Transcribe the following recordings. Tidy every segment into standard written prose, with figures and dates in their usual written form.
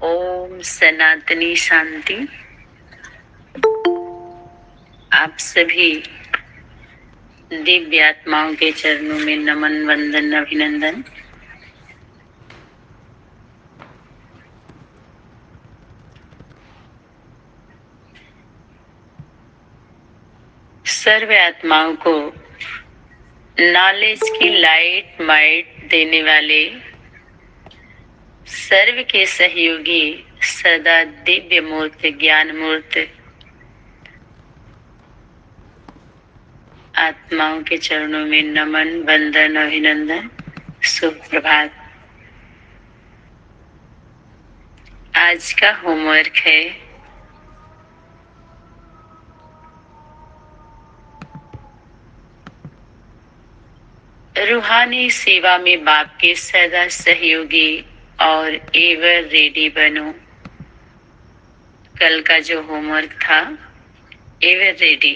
ओम सनातनी शांति। आप सभी दिव्य आत्माओं के चरणों में नमन, वंदन, अभिनंदन। सर्व आत्माओं को नॉलेज की लाइट माइट देने वाले सर्व के सहयोगी सदा दिव्य मूर्ति, ज्ञान मूर्ति आत्माओं के चरणों में नमन, वंदन, अभिनंदन। शुभ प्रभात। आज का होमवर्क है रूहानी सेवा में बाप के सदा सहयोगी और एवर रेडी बनो। कल का जो होमवर्क था एवर रेडी,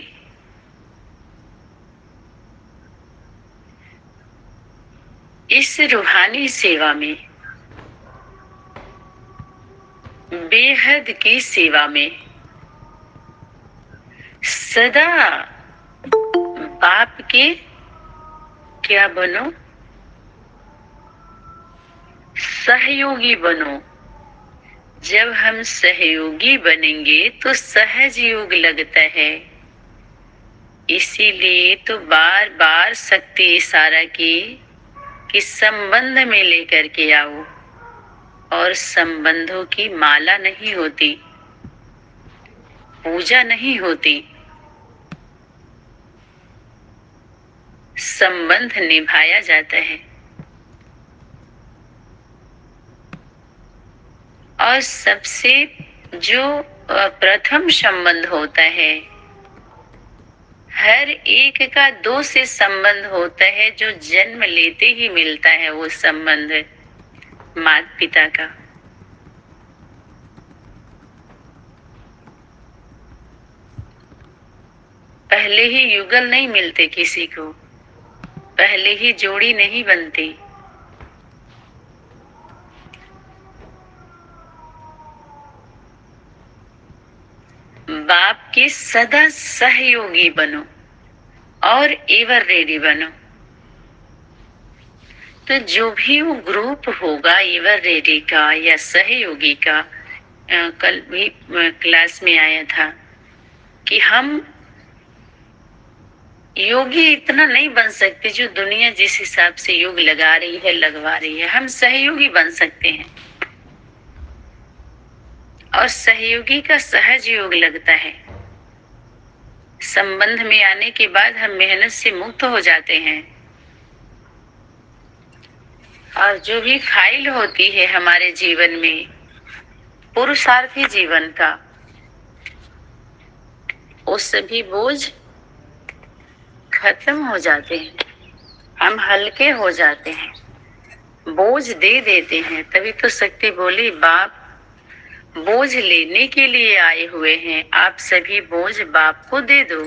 इस रूहानी सेवा में, बेहद की सेवा में सदा बाप के क्या बनो? सहयोगी बनो। जब हम सहयोगी बनेंगे तो सहज योग लगता है। इसीलिए तो बार बार शक्ति इशारा की कि संबंध में लेकर के आओ, और संबंधों की माला नहीं होती, पूजा नहीं होती, संबंध निभाया जाता है। और सबसे जो प्रथम संबंध होता है, हर एक का दो से संबंध होता है, जो जन्म लेते ही मिलता है। वो संबंध माता पिता का। पहले ही युगल नहीं मिलते किसी को, पहले ही जोड़ी नहीं बनती। बाप के सदा सहयोगी बनो और एवर रेडी बनो। तो जो भी वो ग्रुप होगा एवर रेडी का या सहयोगी का, कल भी क्लास में आया था कि हम योगी इतना नहीं बन सकते जो दुनिया जिस हिसाब से योग लगा रही है, लगवा रही है। हम सहयोगी बन सकते हैं, और सहयोगी का सहज योग लगता है। संबंध में आने के बाद हम मेहनत से मुक्त हो जाते हैं, और जो भी फाइल होती है हमारे जीवन में, पुरुषार्थी जीवन का, वो सभी बोझ खत्म हो जाते हैं। हम हल्के हो जाते हैं, बोझ दे देते हैं। तभी तो शक्ति बोली, बाप बोझ लेने के लिए आए हुए हैं, आप सभी बोझ बाप को दे दो।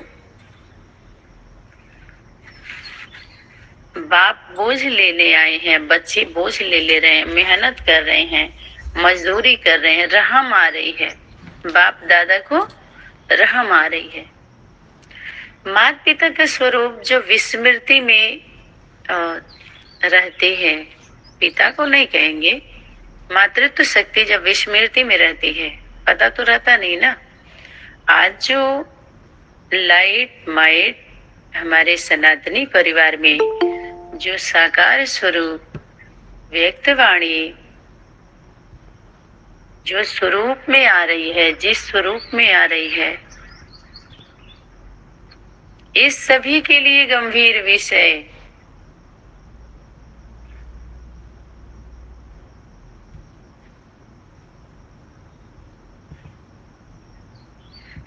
बाप बोझ लेने आए हैं, बच्चे बोझ ले रहे हैं, मेहनत कर रहे हैं, मजदूरी कर रहे हैं, रहम आ रही है। बाप दादा को रहम आ रही है। माता पिता का स्वरूप जो विस्मृति में रहते हैं, पिता को नहीं कहेंगे, मातृत्व शक्ति जब विस्मृति में रहती है, पता तो रहता नहीं ना। आज जो लाइट माइट हमारे सनातनी परिवार में जो साकार स्वरूप व्यक्त वाणी जो स्वरूप में आ रही है, जिस स्वरूप में आ रही है, इस सभी के लिए गंभीर विषय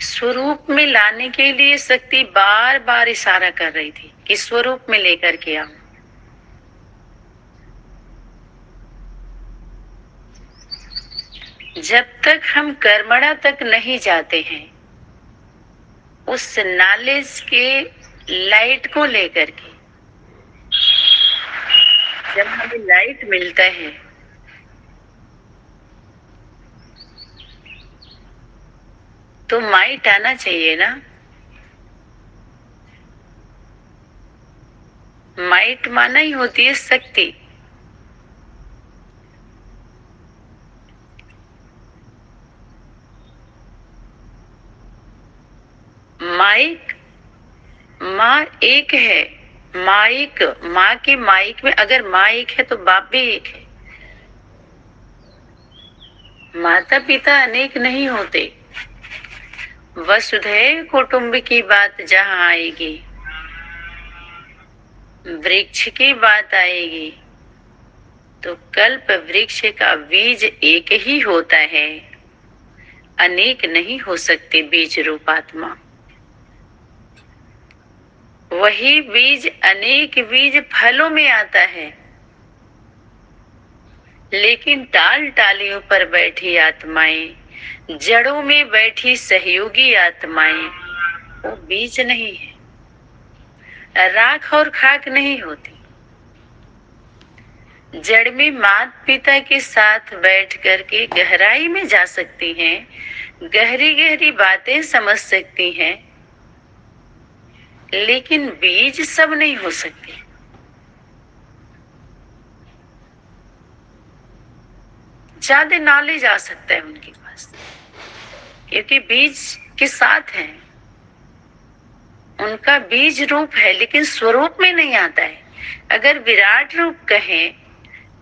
स्वरूप में लाने के लिए शक्ति बार बार इशारा कर रही थी कि स्वरूप में लेकर के आओ। जब तक हम कर्मणा तक नहीं जाते हैं, उस नॉलेज के लाइट को लेकर के, जब हमें लाइट मिलता है तो माइट आना चाहिए ना। माइट माना ही होती है शक्ति। माइक, माँ एक है। माइक, माँ के माइक में अगर माँ एक है तो बाप भी एक है। माता पिता अनेक नहीं होते। वसुधैव कुटुंब की बात जहां आएगी, वृक्ष की बात आएगी, तो कल्प वृक्ष का बीज एक ही होता है, अनेक नहीं हो सकते बीज रूपात्मा। वही बीज अनेक बीज फलों में आता है, लेकिन टाल टालियों पर बैठी आत्माएं, जड़ों में बैठी सहयोगी आत्माएं, वो बीज नहीं है, राख और खाक नहीं होती। जड़ में माता पिता के साथ बैठ करके गहराई में जा सकती हैं, गहरी गहरी बातें समझ सकती हैं, लेकिन बीज सब नहीं हो सकते। ज्यादा नॉलेज आ सकता है उनके पास, क्योंकि बीज के साथ है, उनका बीज रूप है, लेकिन स्वरूप में नहीं आता है। अगर विराट रूप कहें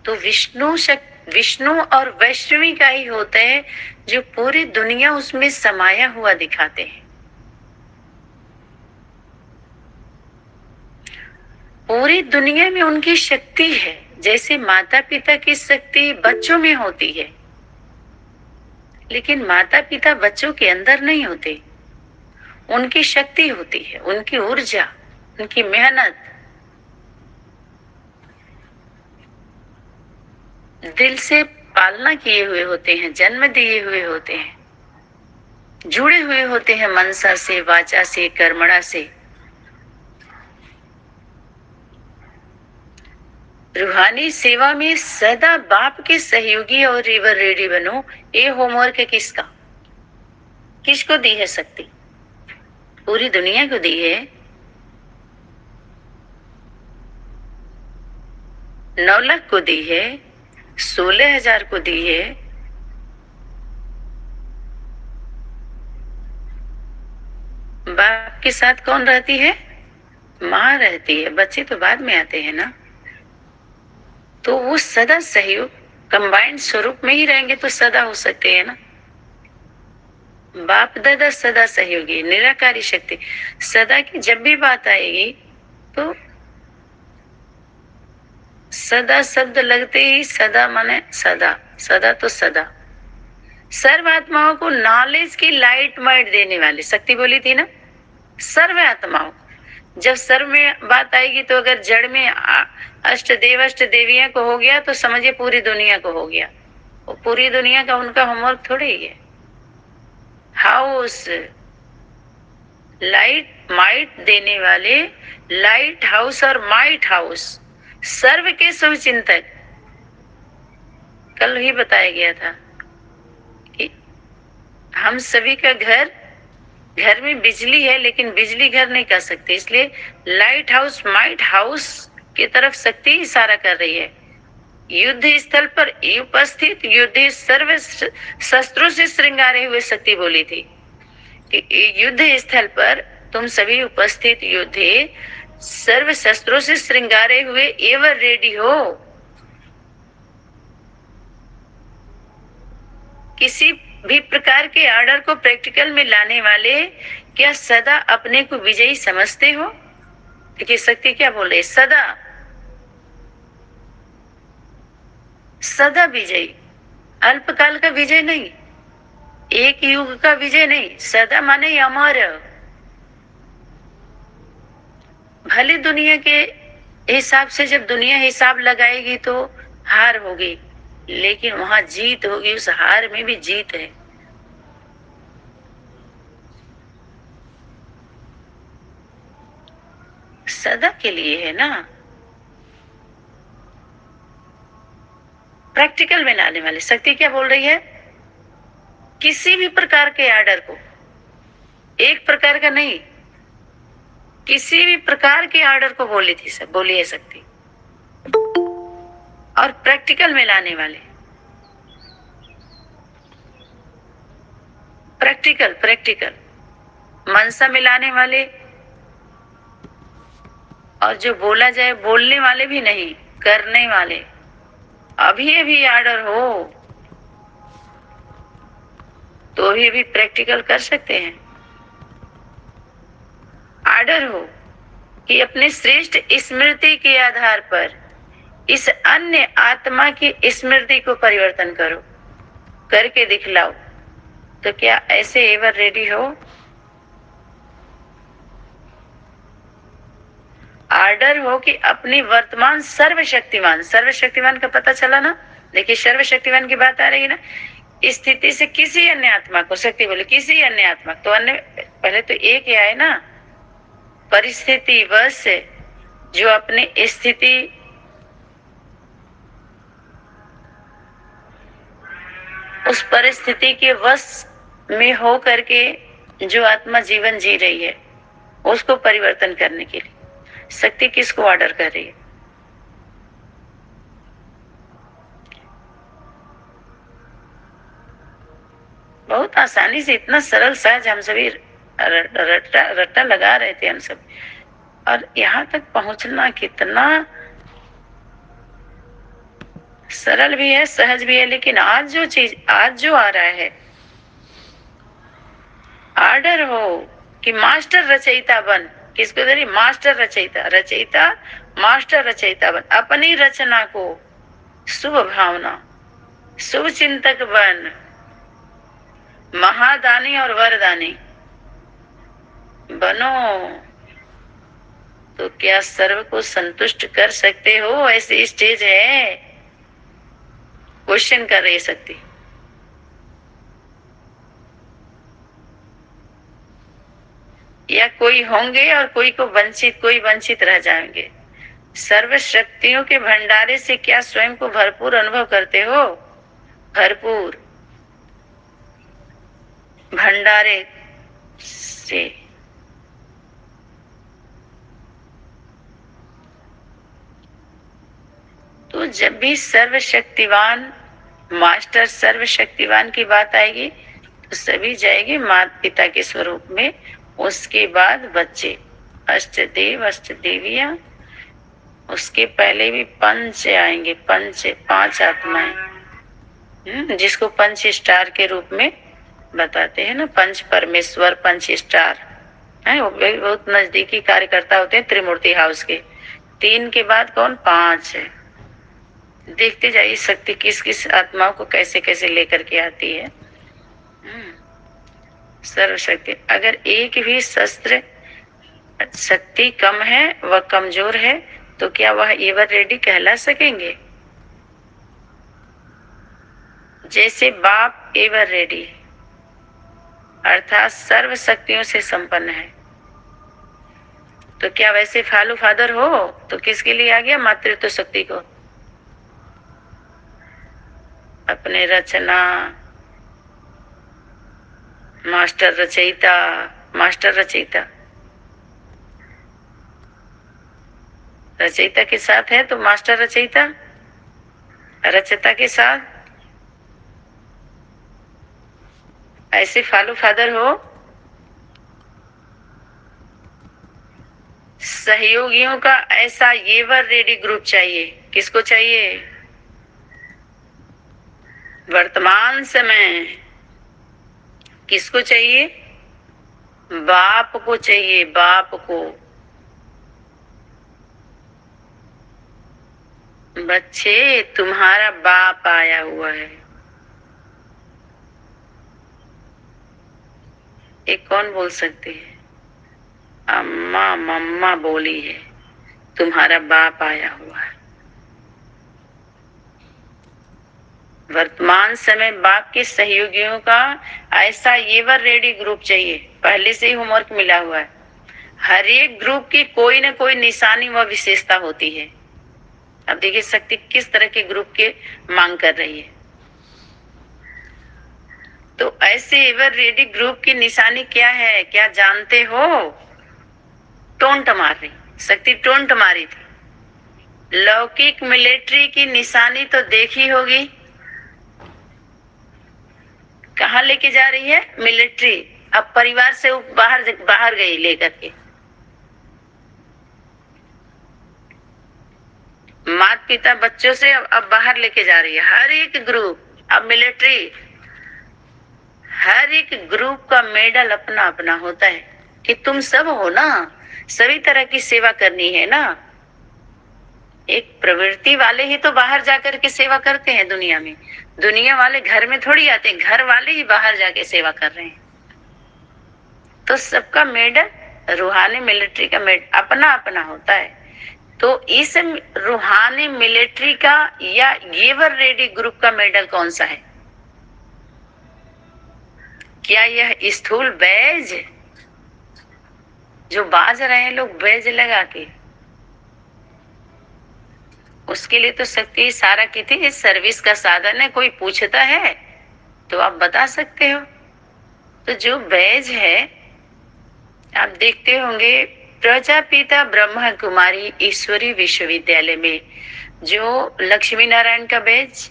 तो विष्णु और वैष्णवी का ही होता है, जो पूरी दुनिया उसमें समाया हुआ दिखाते हैं। पूरी दुनिया में उनकी शक्ति है, जैसे माता पिता की शक्ति बच्चों में होती है, लेकिन माता पिता बच्चों के अंदर नहीं होते। उनकी शक्ति होती है, उनकी ऊर्जा, उनकी मेहनत, दिल से पालना किए हुए होते हैं, जन्म दिए हुए होते हैं, जुड़े हुए होते हैं मनसा से, वाचा से, कर्मणा से। रूहानी सेवा में सदा बाप के सहयोगी और एवर रेडी बनो। ये होमवर्क है किसका? किसको दी है शक्ति? पूरी दुनिया को दी है। 9 लाख को दी है, 16,000 को दी है। बाप के साथ कौन रहती है? माँ रहती है। बच्चे तो बाद में आते हैं ना। तो वो सदा सहयोग कंबाइंड स्वरूप में ही रहेंगे तो सदा हो सकते हैं ना। बाप दादा सदा सहयोगी, निराकारी शक्ति। सदा की जब भी बात आएगी तो सदा शब्द लगते ही सदा माने सदा, सदा तो सदा। सर्व आत्माओं को नॉलेज की लाइट माइट देने वाली शक्ति बोली थी ना। सर्व आत्माओं, जब सर्व में बात आएगी तो अगर जड़ में अष्ट देव अष्ट देवियां को हो गया तो समझिए पूरी दुनिया को हो गया। वो पूरी दुनिया का उनका होमवर्क थोड़े ही है। हाउस, लाइट माइट देने वाले, लाइट हाउस और माइट हाउस, सर्व के शुभचिंतक। कल ही बताया गया था कि हम सभी का घर में बिजली है, लेकिन बिजली घर नहीं कर सकते, इसलिए लाइट हाउस माइट हाउस की तरफ शक्ति इशारा कर रही है। युद्ध स्थल पर उपस्थित युद्ध सर्व शस्त्रों से श्रृंगारे हुए शक्ति बोली थी कि युद्ध स्थल पर तुम सभी उपस्थित योद्धे सर्व शस्त्रों से श्रृंगारे हुए एवर रेडी हो। किसी भी प्रकार के ऑर्डर को प्रैक्टिकल में लाने वाले क्या सदा अपने को विजयी समझते हो? देखिए शक्ति क्या बोल रही है, सदा सदा विजयी। अल्पकाल का विजय नहीं, एक युग का विजय नहीं, सदा माने अमर। भले दुनिया के हिसाब से जब दुनिया हिसाब लगाएगी तो हार होगी, लेकिन वहां जीत होगी। उस हार में भी जीत है। सदा के लिए है ना। प्रैक्टिकल में लाने वाली शक्ति क्या बोल रही है? किसी भी प्रकार के ऑर्डर को एक प्रकार का नहीं, किसी भी प्रकार के ऑर्डर को बोली है शक्ति। और प्रैक्टिकल में लाने वाले, प्रैक्टिकल मनसा में लाने वाले, और जो बोला जाए बोलने वाले भी नहीं, करने वाले। अभी अभी ऑर्डर हो तो भी प्रैक्टिकल कर सकते हैं। ऑर्डर हो कि अपने श्रेष्ठ स्मृति के आधार पर इस अन्य आत्मा की स्मृति को परिवर्तन करो, करके दिखलाओ। तो क्या ऐसे एवर रेडी हो? ऑर्डर हो कि अपनी वर्तमान सर्वशक्तिमान का पता चला ना। देखिए सर्वशक्तिमान की बात आ रही है ना, स्थिति से किसी अन्य आत्मा को, शक्ति बोले किसी अन्य आत्मा, तो अन्य पहले तो एक ही आए ना, परिस्थिति वश जो अपनी स्थिति उस परिस्थिति के वश में हो करके जो आत्मा जीवन जी रही है उसको परिवर्तन करने के लिए शक्ति किसको ऑर्डर कर रही है? बहुत आसानी से, इतना सरल सहज हम सभी रट्टा लगा रहे थे हम सब, और यहाँ तक पहुंचना कितना सरल भी है, सहज भी है। लेकिन आज जो आ रहा है, ऑर्डर हो कि मास्टर रचयिता बन। किसको दे रही? मास्टर रचयिता मास्टर रचयिता बन। अपनी रचना को शुभ भावना, शुभ चिंतक बन, महादानी और वरदानी बनो। तो क्या सर्व को संतुष्ट कर सकते हो? ऐसी स्टेज है। क्वेश्चन कर रही शक्ति। या कोई होंगे और कोई वंचित रह जाएंगे। सर्व शक्तियों के भंडारे से क्या स्वयं को भरपूर अनुभव करते हो? भरपूर भंडारे से। तो जब भी सर्वशक्तिवान मास्टर सर्वशक्तिवान की बात आएगी तो सभी जाएगी माता पिता के स्वरूप में। उसके बाद बच्चे, अष्टदेव अष्ट देवियां, उसके पहले भी पंच आएंगे, पांच आत्माएं, जिसको पंच स्टार के रूप में बताते हैं ना, पंच परमेश्वर, पंच स्टार है। वो बहुत नजदीकी कार्यकर्ता होते हैं त्रिमूर्ति हाउस के। 3 के बाद कौन? 5 है। देखते जाइए शक्ति किस किस आत्माओं को कैसे कैसे लेकर के आती है। सर्वशक्ति। अगर एक भी शस्त्र शक्ति कम है, वह कमजोर है, तो क्या वह एवर रेडी कहला सकेंगे? जैसे बाप एवर रेडी अर्थात सर्व शक्तियों से संपन्न है, तो क्या वैसे फालू फादर हो तो किसके लिए आ गया? मातृत्व शक्ति को। अपने रचना, मास्टर रचयिता रचयिता के साथ है तो मास्टर रचयिता, रचयिता के साथ ऐसे फालू फादर हो। सहयोगियों का ऐसा एवर रेडी ग्रुप चाहिए। किसको चाहिए? वर्तमान समय किसको चाहिए? बाप को चाहिए, बाप को। बच्चे, तुम्हारा बाप आया हुआ है। एक कौन बोल सकते है? अम्मा मम्मा बोली है, तुम्हारा बाप आया हुआ है। वर्तमान समय बाप के सहयोगियों का ऐसा एवर रेडी ग्रुप चाहिए। पहले से ही होमवर्क मिला हुआ है। हर एक ग्रुप की कोई न कोई निशानी व विशेषता होती है। अब देखिए शक्ति किस तरह के ग्रुप के मांग कर रही है। तो ऐसे एवर रेडी ग्रुप की निशानी क्या है, क्या जानते हो? टोंट मार रही शक्ति, टोंट मारी थी। लौकिक मिलिट्री की निशानी तो देखी होगी, कहाँ लेके जा रही है मिलिट्री? अब परिवार से बाहर बाहर गई लेकर के। माता पिता बच्चों से अब बाहर लेके जा रही है। हर एक ग्रुप अब मिलिट्री, हर एक ग्रुप का मेडल अपना अपना होता है कि तुम सब हो ना, सभी तरह की सेवा करनी है ना। एक प्रवृत्ति वाले ही तो बाहर जाकर के सेवा करते हैं दुनिया में, दुनिया वाले घर में थोड़ी आते हैं, घर वाले ही बाहर जाके सेवा कर रहे हैं। तो सबका मेडल, रूहानी मिलिट्री का मेडल अपना अपना होता है। तो इस रूहानी मिलिट्री का या एवर रेडी ग्रुप का मेडल कौन सा है? क्या यह स्थूल बैज जो बाज रहे हैं लोग बैज लगा के, उसके लिए तो शक्ति इशारा की थी, इस सर्विस का साधन है। कोई पूछता है तो आप बता सकते हो। तो जो बैज है, आप देखते होंगे प्रजापिता ब्रह्मा कुमारी ईश्वरी विश्वविद्यालय में जो लक्ष्मी नारायण का बैज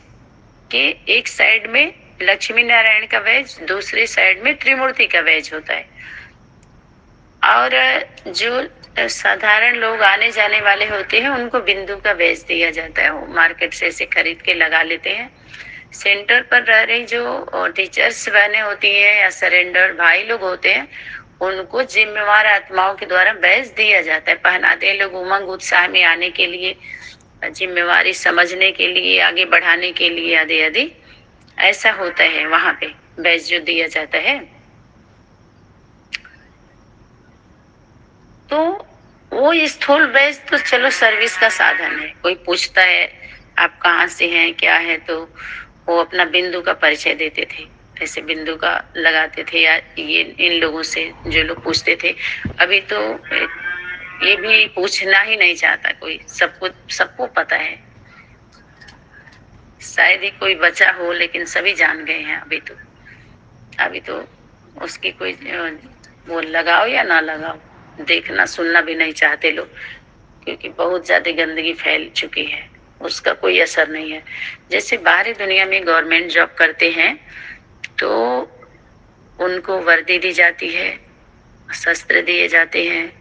के एक साइड में लक्ष्मी नारायण का बैज, दूसरे साइड में त्रिमूर्ति का बैज होता है। और जो साधारण लोग आने जाने वाले होते हैं उनको बिंदु का बैज दिया जाता है, वो मार्केट से ऐसे खरीद के लगा लेते हैं। सेंटर पर रह रही जो टीचर्स बहने होती हैं या सरेंडर भाई लोग होते हैं, उनको जिम्मेवार आत्माओं के द्वारा बैज दिया जाता है, पहनाते हैं लोग उमंग उत्साह में आने के लिए, जिम्मेवारी समझने के लिए, आगे बढ़ाने के लिए आदि आदि। ऐसा होता है वहां पे बैज जो दिया जाता है। तो वो स्थूल बैज तो चलो सर्विस का साधन है। कोई पूछता है आप कहाँ से हैं क्या है, तो वो अपना बिंदु का परिचय देते थे, ऐसे बिंदु का लगाते थे, या ये इन लोगों से जो लोग पूछते थे। अभी तो ये भी पूछना ही नहीं चाहता कोई, सबको पता है। शायद ही कोई बचा हो, लेकिन सभी जान गए हैं अभी तो उसकी कोई वो लगाओ या ना लगाओ, देखना सुनना भी नहीं चाहते लोग, क्योंकि बहुत ज्यादा गंदगी फैल चुकी है, उसका कोई असर नहीं है। जैसे बाहरी दुनिया में गवर्नमेंट जॉब करते हैं तो उनको वर्दी दी जाती है, शस्त्र दिए जाते हैं,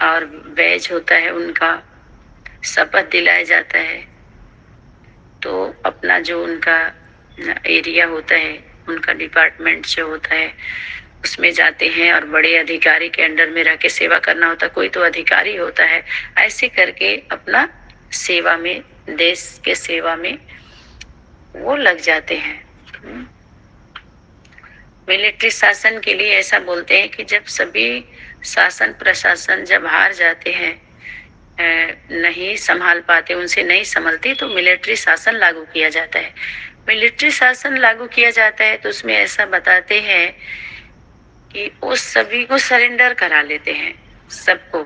और बैज होता है उनका, शपथ दिलाया जाता है। तो अपना जो उनका एरिया होता है, उनका डिपार्टमेंट जो होता है, उसमें जाते हैं और बड़े अधिकारी के अंडर में रह के सेवा करना होता है। कोई तो अधिकारी होता है, ऐसे करके अपना सेवा में, देश के सेवा में वो लग जाते हैं। मिलिट्री शासन के लिए ऐसा बोलते हैं कि जब सभी शासन प्रशासन जब हार जाते हैं, नहीं संभाल पाते, उनसे नहीं संभलती, तो मिलिट्री शासन लागू किया जाता है। मिलिट्री शासन लागू किया जाता है तो उसमें ऐसा बताते हैं कि वो सभी को सरेंडर करा लेते हैं, सबको,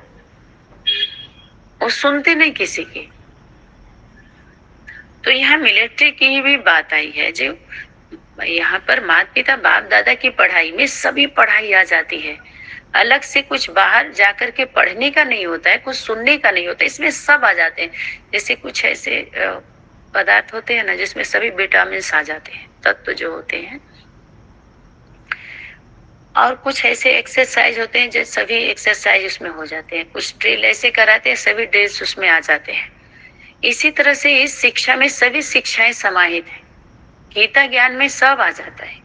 वो सुनते नहीं किसी की। तो यहाँ मिलिट्री की ही भी बात आई है, जो यहाँ पर माता पिता बाप दादा की पढ़ाई में सभी पढ़ाई आ जाती है, अलग से कुछ बाहर जाकर के पढ़ने का नहीं होता है, कुछ सुनने का नहीं होता है, इसमें सब आ जाते हैं। जैसे कुछ ऐसे पदार्थ होते हैं ना जिसमें सभी विटामिन आ जाते हैं, तत्व जो होते हैं, और कुछ ऐसे एक्सरसाइज होते हैं जो सभी एक्सरसाइज उसमें हो जाते हैं, कुछ ड्रिल ऐसे कराते हैं, सभी ड्रिल्स उसमें आ जाते हैं। इसी तरह से इस शिक्षा में सभी शिक्षाएं समाहित है, गीता ज्ञान में सब आ जाता है।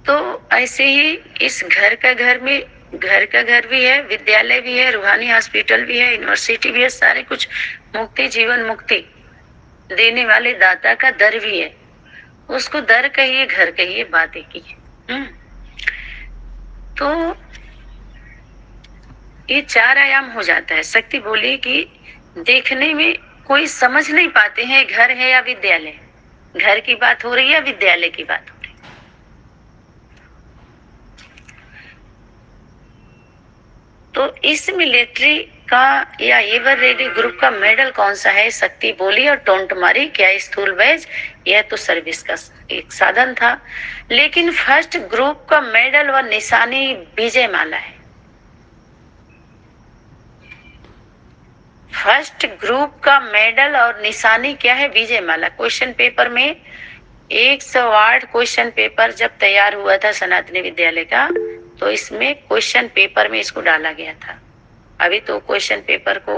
तो ऐसे ही इस घर का घर में, घर का घर भी है, विद्यालय भी है, रूहानी हॉस्पिटल भी है, यूनिवर्सिटी भी है, सारे कुछ मुक्ति, जीवन मुक्ति देने वाले दाता का दर भी है। उसको दर कहिए, घर कहिए, बात एक ही है। तो ये चार आयाम हो जाता है। शक्ति बोली कि देखने में कोई समझ नहीं पाते हैं घर है या विद्यालय, घर की बात हो रही है या विद्यालय की बात हो रही है। तो इस मिलिट्री का या एवर रेडी ग्रुप का मेडल कौन सा है? शक्ति बोली और टोंट मारी, क्या स्थूल बैज? यह तो सर्विस का एक साधन था। लेकिन फर्स्ट ग्रुप का मेडल व निशानी विजय माला है। फर्स्ट ग्रुप का मेडल और निशानी क्या है? विजय माला। क्वेश्चन पेपर में 108 क्वेश्चन पेपर जब तैयार हुआ था सनातनी विद्यालय का, तो इसमें क्वेश्चन पेपर में इसको डाला गया था। अभी तो क्वेश्चन पेपर को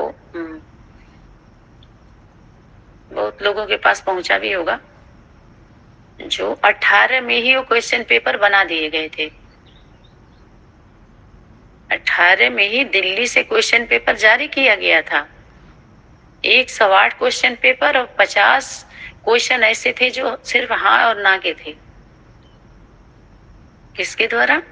बहुत लोगों के पास पहुंचा भी होगा। जो 18 में ही वो क्वेश्चन पेपर बना दिए गए थे। 18 में ही दिल्ली से क्वेश्चन पेपर जारी किया गया था। 108 क्वेश्चन पेपर और 50 क्वेश्चन ऐसे थे जो सिर्फ हाँ और ना के थे। किसके द्वारा?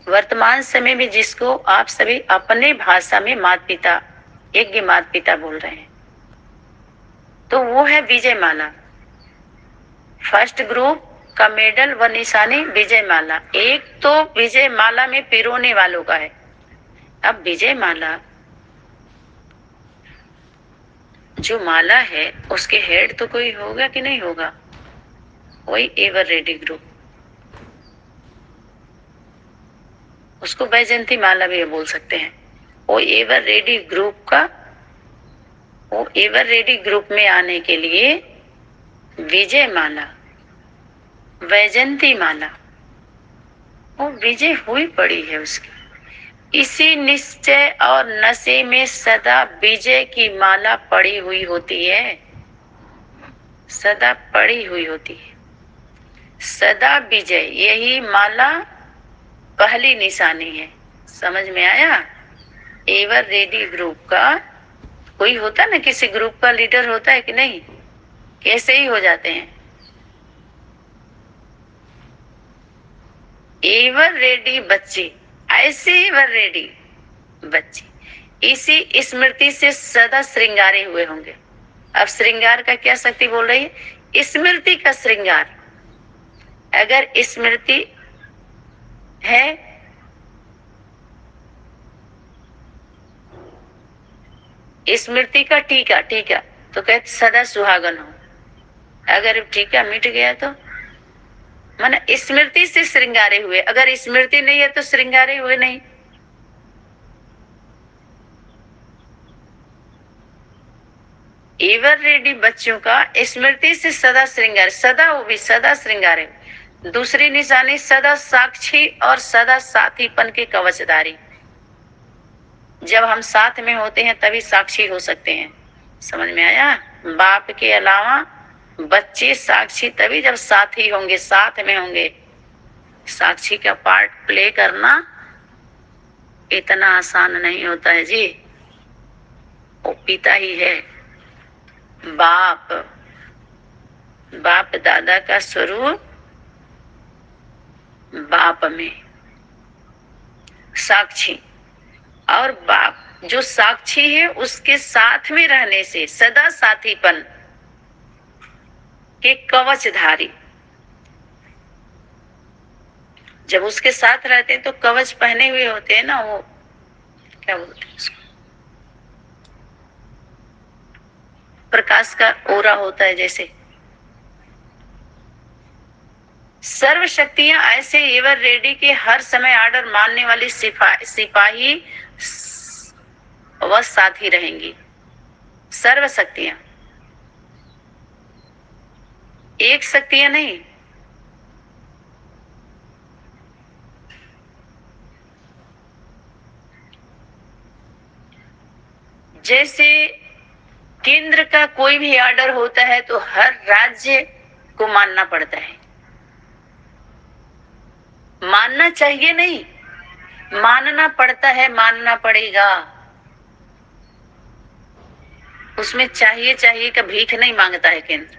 वर्तमान समय में जिसको आप सभी अपने भाषा में माता पिता, यज्ञ माता पिता बोल रहे हैं, तो वो है विजय माला। फर्स्ट ग्रुप का मेडल व निशानी विजय माला। एक तो विजय माला में पिरोने वालों का है। अब विजय माला जो माला है उसके हेड तो कोई होगा कि नहीं होगा? वही एवर रेडी ग्रुप, उसको बैजंती माला भी बोल सकते हैं। वो एवर रेडी ग्रुप का, वो एवर रेडी ग्रुप में आने के लिए विजय माला, वैजंती माला, वो विजय हुई पड़ी है उसकी। इसी निश्चय और नशे में सदा विजय की माला पड़ी हुई होती है, सदा पड़ी हुई होती है। सदा विजय, यही माला पहली निशानी है। समझ में आया? एवर रेडी ग्रुप का कोई होता ना, किसी ग्रुप का लीडर होता है कि नहीं? कैसे ही हो जाते हैं। एवर रेडी बच्चे, ऐसे एवर रेडी बच्चे इसी स्मृति से सदा श्रृंगारे हुए होंगे। अब श्रृंगार का क्या शक्ति बोल रही है? स्मृति का श्रृंगार। अगर स्मृति है स्मृति का टीका, टीका तो कहते सदा सुहागन हो। अगर टीका मिट गया तो माना स्मृति से श्रृंगारे हुए। अगर स्मृति नहीं है तो श्रृंगारे हुए नहीं। एवर रेडी बच्चों का स्मृति से सदा श्रृंगार, सदा वो भी सदा श्रृंगारे। दूसरी निशानी सदा साक्षी और सदा साथीपन के कवचधारी। जब हम साथ में होते हैं तभी साक्षी हो सकते हैं। समझ में आया? बाप के अलावा बच्चे साक्षी तभी जब साथी होंगे, साथ में होंगे। साक्षी का पार्ट प्ले करना इतना आसान नहीं होता है जी। वो पिता ही है। बाप, बाप दादा का स्वरूप बाप में साक्षी, और बाप जो साक्षी है उसके साथ में रहने से सदा साथीपन के कवचधारी। जब उसके साथ रहते हैं तो कवच पहने हुए होते हैं ना, वो क्या बोलते हैं उसको, प्रकाश का ओरा होता है जैसे। सर्व शक्तियां ऐसे एवर रेडी के हर समय ऑर्डर मानने वाली सिपाही व साथी रहेंगी। सर्व शक्तियां, एक शक्तियां नहीं। जैसे केंद्र का कोई भी ऑर्डर होता है तो हर राज्य को मानना पड़ता है। मानना चाहिए नहीं, मानना पड़ता है, मानना पड़ेगा। उसमें चाहिए चाहिए का भीख नहीं मांगता है केंद्र।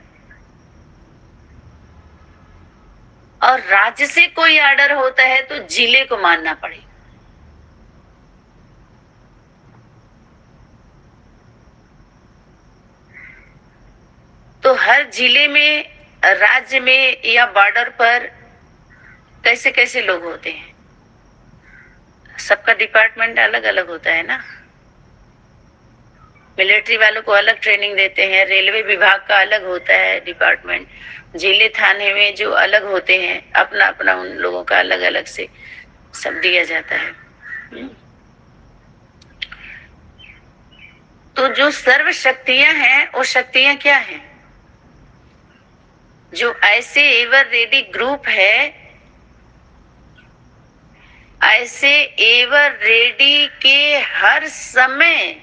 और राज्य से कोई ऑर्डर होता है तो जिले को मानना पड़ेगा। तो हर जिले में, राज्य में या बॉर्डर पर कैसे कैसे लोग होते हैं, सबका डिपार्टमेंट अलग अलग होता है ना। मिलिट्री वालों को अलग ट्रेनिंग देते हैं, रेलवे विभाग का अलग होता है डिपार्टमेंट, जिले थाने में जो अलग होते हैं, अपना अपना उन लोगों का अलग अलग से सब दिया जाता है। तो जो सर्व शक्तियां हैं वो शक्तियां क्या हैं? जो ऐसे एवर रेडी ग्रुप है, ऐसे एवर रेडी के हर समय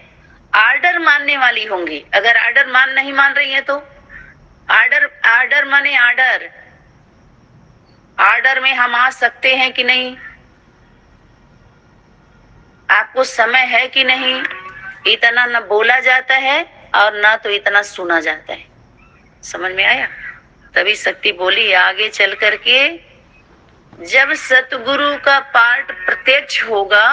आर्डर मानने वाली होंगी। अगर आर्डर नहीं मान रही है तो आर्डर माने आर्डर में हम आ सकते हैं कि नहीं, आपको समय है कि नहीं, इतना न बोला जाता है और ना तो इतना सुना जाता है। समझ में आया? तभी शक्ति बोली आगे चल करके जब सतगुरु का पाठ प्रत्यक्ष होगा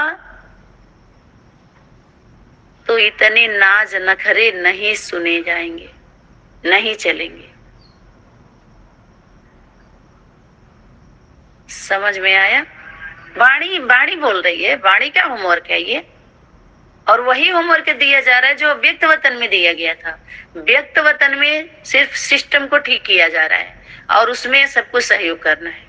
तो इतने नाज नखरे नहीं सुने जाएंगे, नहीं चलेंगे। समझ में आया? वाणी बोल रही है, वाणी का होमवर्क है ये, और वही होमवर्क दिया जा रहा है जो व्यक्त वतन में दिया गया था। व्यक्त वतन में सिर्फ सिस्टम को ठीक किया जा रहा है और उसमें सबको सहयोग करना है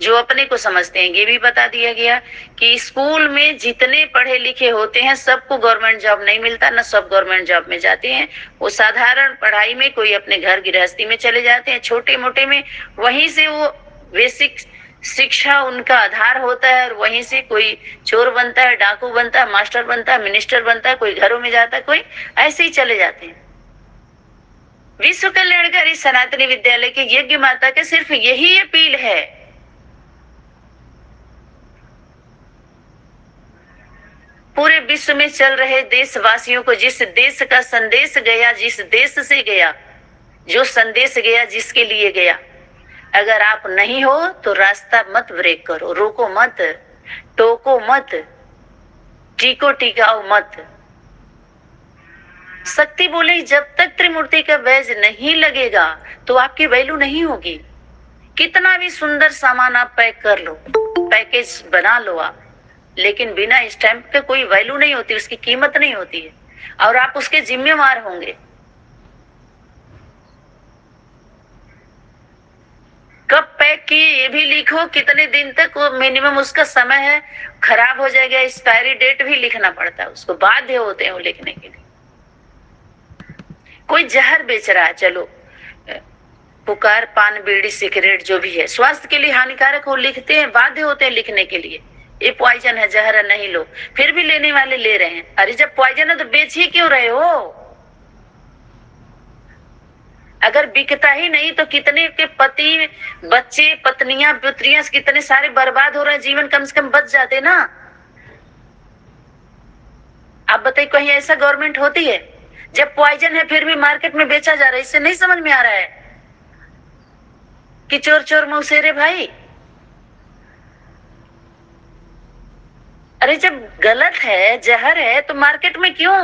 जो अपने को समझते हैं। ये भी बता दिया गया कि स्कूल में जितने पढ़े लिखे होते हैं सबको गवर्नमेंट जॉब नहीं मिलता, न सब गवर्नमेंट जॉब में जाते हैं। वो साधारण पढ़ाई में कोई अपने घर गृहस्थी में चले जाते हैं, छोटे मोटे में, वहीं से वो बेसिक शिक्षा उनका आधार होता है और वहीं से कोई चोर बनता है, डाकू बनता है, मास्टर बनता है, मिनिस्टर बनता है, कोई घरों में जाता है, कोई ऐसे ही चले जाते हैं। विश्व कल्याणकारी सनातनी विद्यालय के यज्ञ माता के सिर्फ यही अपील है, पूरे विश्व में चल रहे देशवासियों को जिस देश का संदेश गया, जिस देश से गया, जो संदेश गया, जिसके लिए गया, अगर आप नहीं हो तो रास्ता मत ब्रेक करो, रोको मत, टोको मत, टीको टिकाओ मत। शक्ति बोले जब तक त्रिमूर्ति का बैज नहीं लगेगा तो आपकी वैल्यू नहीं होगी। कितना भी सुंदर सामान आप पैक कर लो, पैकेज बना लो आप, लेकिन बिना स्टैंप के कोई वैल्यू नहीं होती, उसकी कीमत नहीं होती है और आप उसके जिम्मेवार होंगे। कब पैक किए ये भी लिखो, कितने दिन तक वो मिनिमम उसका समय है, खराब हो जाएगा, एक्सपायरी डेट भी लिखना पड़ता है उसको, बाध्य होते हैं वो लिखने के लिए। कोई जहर बेच रहा है, चलो पुकार, पान, बीड़ी, सिगरेट जो भी है स्वास्थ्य के लिए हानिकारक, वो लिखते हैं, बाध्य होते हैं लिखने के लिए, ये पॉइजन है, जहर है, नहीं लो। फिर भी लेने वाले ले रहे हैं। अरे जब पॉइजन है तो बेच ही क्यों रहे हो? अगर बिकता ही नहीं तो कितने के पति, बच्चे, पत्नियां, पुत्रियां कितने सारे बर्बाद हो रहे हैं, जीवन कम से कम बच जाते ना। आप बताइए कहीं ऐसा गवर्नमेंट होती है? जब पॉइजन है फिर भी मार्केट में बेचा जा रहा है, इससे नहीं समझ में आ रहा है कि चोर चोर मौसेरे भाई। अरे जब गलत है, जहर है, तो मार्केट में क्यों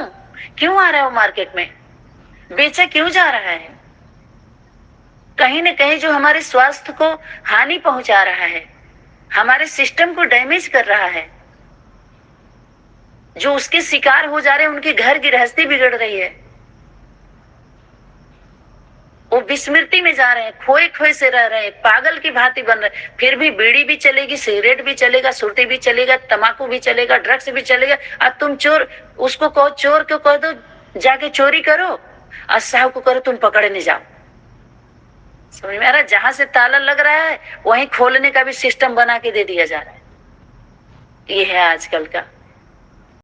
आ रहा है? वो मार्केट में बेचा क्यों जा रहा है? कहीं न कहीं जो हमारे स्वास्थ्य को हानि पहुंचा रहा है, हमारे सिस्टम को डैमेज कर रहा है, जो उसके शिकार हो जा रहे हैं, उनकी घर गृहस्थी बिगड़ रही है, वो विस्मृति में जा रहे हैं, खोए खोए से रह रहे हैं, पागल की भांति बन रहे। फिर भी बीड़ी भी चलेगी, सिगरेट भी चलेगा, सुर्ती भी चलेगा, तंबाकू भी चलेगा, ड्रग्स भी चलेगा। अब तुम चोर, उसको कहो, चोर को कह दो जाके चोरी करो, और साहब को करो तुम पकड़ने जाओ। समझ में आ रहा है? जहां से ताला लग रहा है वहीं खोलने का भी सिस्टम बना के दे दिया जा रहा है। ये है आजकल का